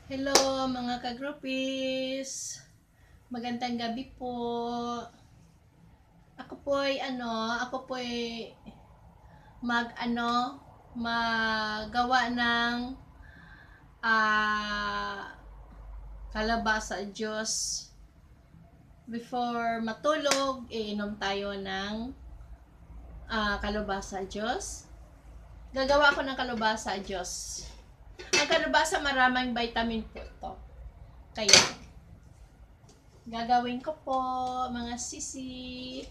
Hello mga ka-groupies! Magandang gabi po. Ako po'y magawa ng kalabasa juice. Before matulog, iinom tayo ng kalabasa juice. Gagawa ako ng kalabasa juice. Ang kalabasa maraming vitamin po ito. Kaya, gagawin ko po, mga sisi.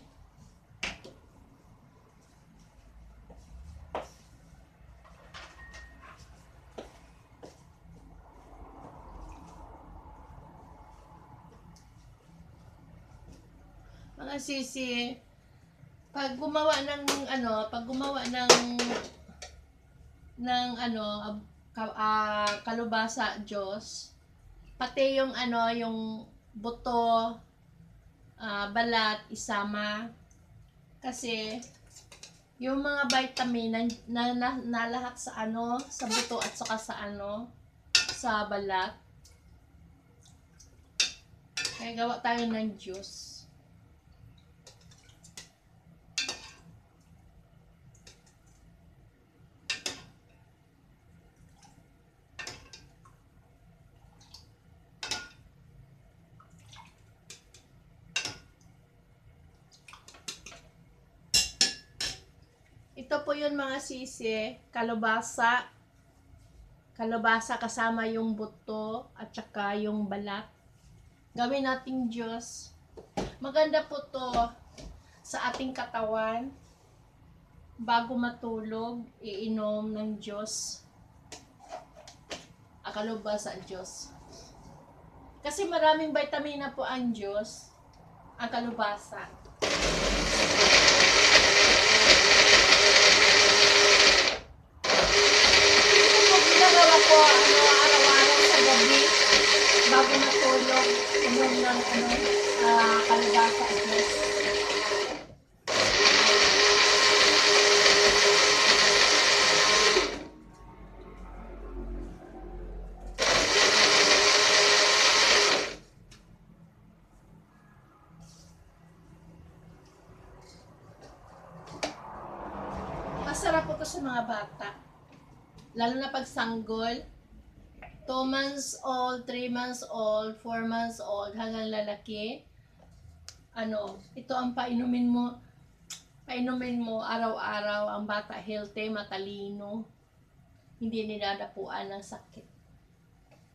Mga sisi, pag gumawa ng kalabasa juice, pati yung yung buto, balat isama, kasi yung mga vitamin na lahat sa sa buto at saka sa balat. Kaya gawa tayo ng juice. Ito po yun mga sisi, kalabasa kasama yung buto at saka yung balat. Gawin nating juice. Maganda po to sa ating katawan. Bago matulog, iinom ng juice. Kalabasa juice. Kasi maraming vitamina po ang juice, ang kalabasa. Araw-araw sa gabi bago matulog, inom ng kalabasa juice. Masarap po ito sa mga bata, lalo na pag sanggol. 2 months old, 3 months old, 4 months old, hanggang lalaki. Ito ang painumin mo araw-araw. Ang bata healthy, matalino, hindi niladapuan ng sakit.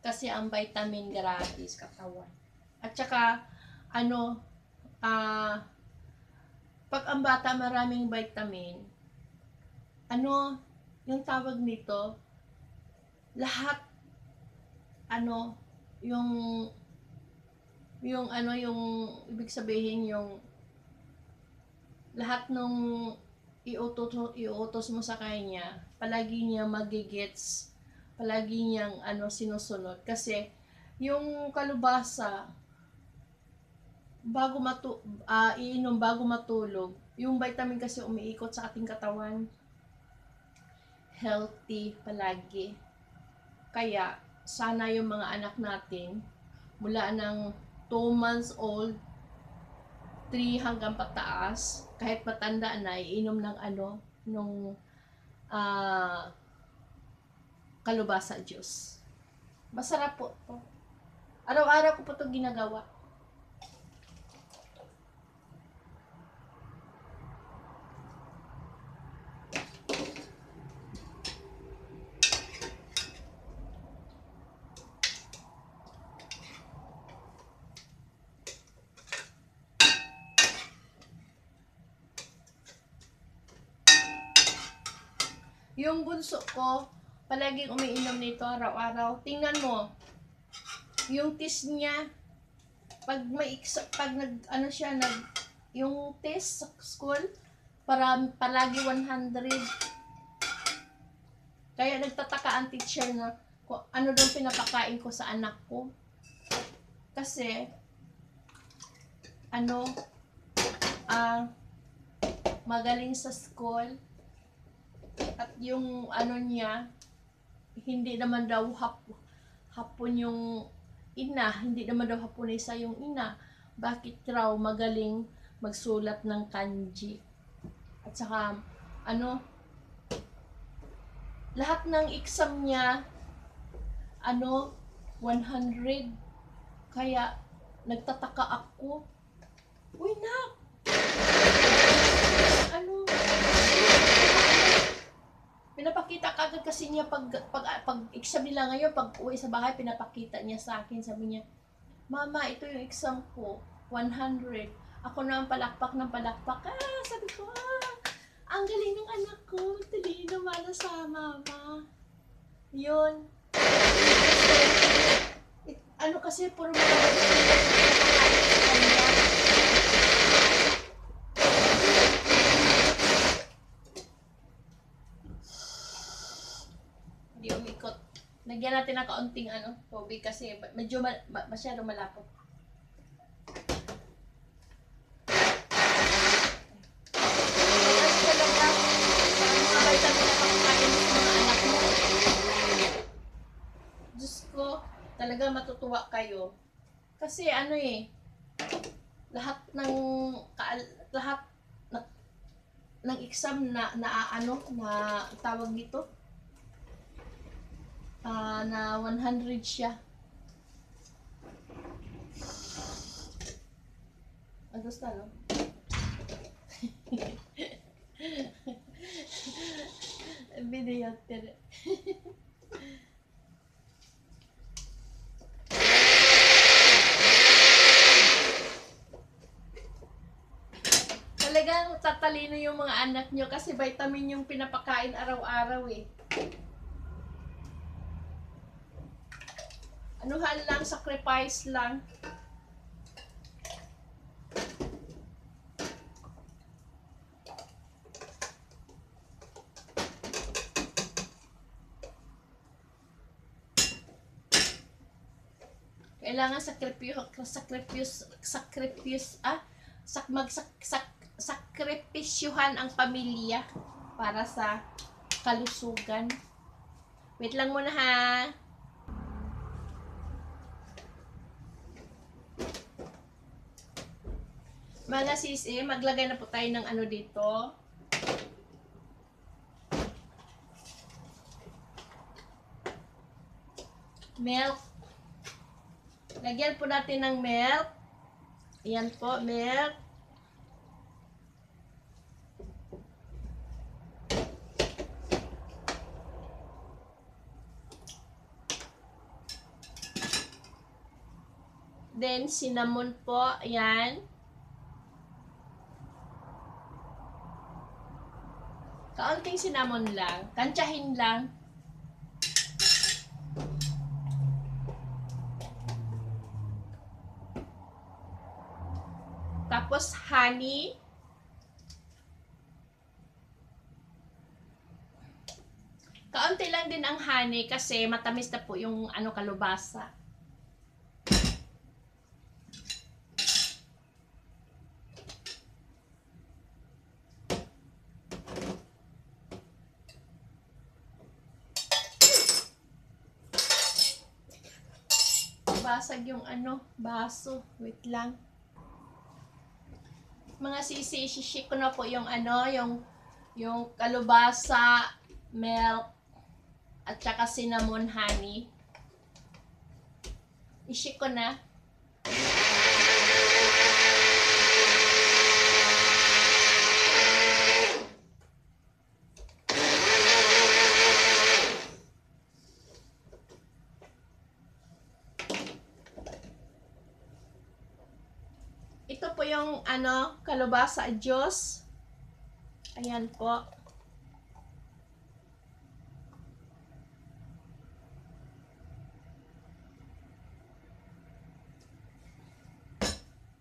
Kasi ang vitamin gratis katawan. At saka, pag ang bata maraming vitamin, yung tawag nito, lahat, yung ibig sabihin, yung lahat nung iutos mo sa kanya, palagi niya magigets, palagi niyang sinusunod. Kasi yung kalabasa, iinom bago matulog, yung vitamin kasi umiikot sa ating katawan, healthy palagi. Kaya sana yung mga anak natin mula ng 2 months old, 3 hanggang pataas, kahit matanda na, iinom ng kalabasa juice. Masarap po to. Araw-araw ko po to ginagawa. Yung bunso ko, palaging umiinom nito araw-araw. Tingnan mo, yung test niya, pag yung test sa school, palagi 100. Kaya nagtataka ang teacher na kung ano daw pinapakain ko sa anak ko. Kasi, magaling sa school. At yung niya, hindi naman daw hapon yung ina, hindi naman daw Haponesa yung ina. Bakit raw magaling magsulat ng kanji? At saka, lahat ng exam niya, 100. Kaya, nagtataka ako. Uy, nak! Pinapakita kagad kasi niya pag exam nila ngayon, pag uwi sa bahay, pinapakita niya sa akin. Sabi niya, Mama, ito yung exam ko, 100. Ako na ang palakpak ng palakpak. Sabi ko, ang galing ng anak ko. Talino mana sa mama. Yun. Kasi puro mga hindi umikot. Lagyan natin ng kaunting tubig kasi medyo masyado malapot. Diyos ko, talaga matutuwa kayo. Kasi lahat ng exam na tawag nito, na 100 siya. Gusto, no? Video tere. Talagang tatalino yung mga anak nyo kasi vitamin yung pinapakain araw-araw eh. Anuhan lang, sacrifice lang. Kailangan sakripisyuhan ang pamilya para sa kalusugan. Wait lang muna ha. Mga sisi, maglagay na po tayo ng dito. Milk. Lagyan po natin ng milk. Ayan po, milk. Then, cinnamon po. Ayan. Kaunting cinnamon lang. Kantsahin lang. Tapos, honey. Kaunti lang din ang honey kasi matamis na po yung kalubasa. Basag yung baso. Wait lang. Mga sisi, isishik ko na po yung yung kalubasa, milk, at saka cinnamon honey. Ishik ko na. Ito po yung kalubasa juice. Ayan po.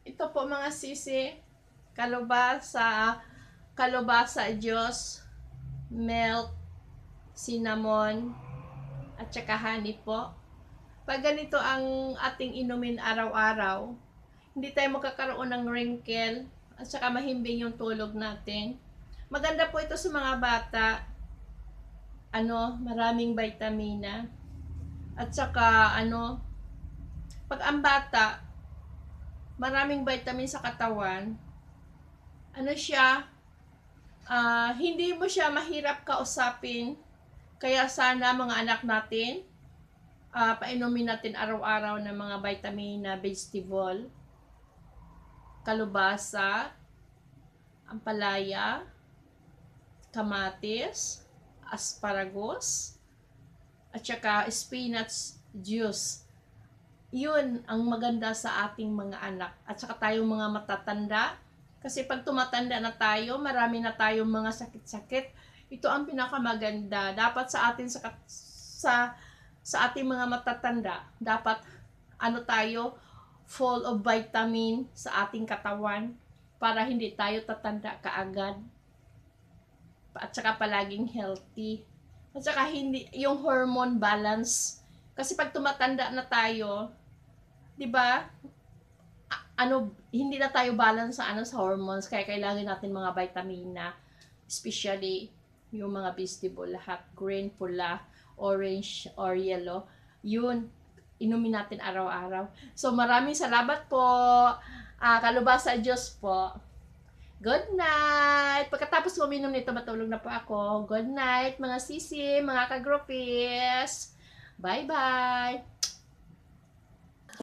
Ito po mga sisi, kalubasa juice, milk, cinnamon, at saka honey po. Pag ganito ang ating inumin araw-araw, hindi tayo magkakaroon ng wrinkle at saka mahimbing yung tulog natin. Maganda po ito sa mga bata. Maraming vitamina. At saka, pag ang bata, maraming vitamin sa katawan, siya, hindi mo siya mahirap kausapin. Kaya sana mga anak natin, painumin natin araw-araw ng mga vitamin na vegetable, kalubasa, ampalaya, kamatis, asparagus, at saka spinach juice. Yun ang maganda sa ating mga anak. At saka tayong mga matatanda. Kasi pag tumatanda na tayo, marami na tayong mga sakit-sakit. Ito ang pinakamaganda. Dapat sa atin sa ating mga matatanda, dapat tayo full of vitamin sa ating katawan para hindi tayo tatanda kaagad. At saka palaging healthy. At saka hindi yung hormone balance. Kasi pag tumatanda na tayo, 'di ba? Hindi na tayo balance sa hormones, kaya kailangan natin mga vitamina, especially yung mga vegetable lahat, green, pula, orange or yellow. Yun, inumin natin araw-araw. So maraming salamat po. Kalubasa Diyos po. Good night! Pagkatapos uminom nito, matulog na po ako. Good night, mga sisi, mga ka-groupies. Bye-bye!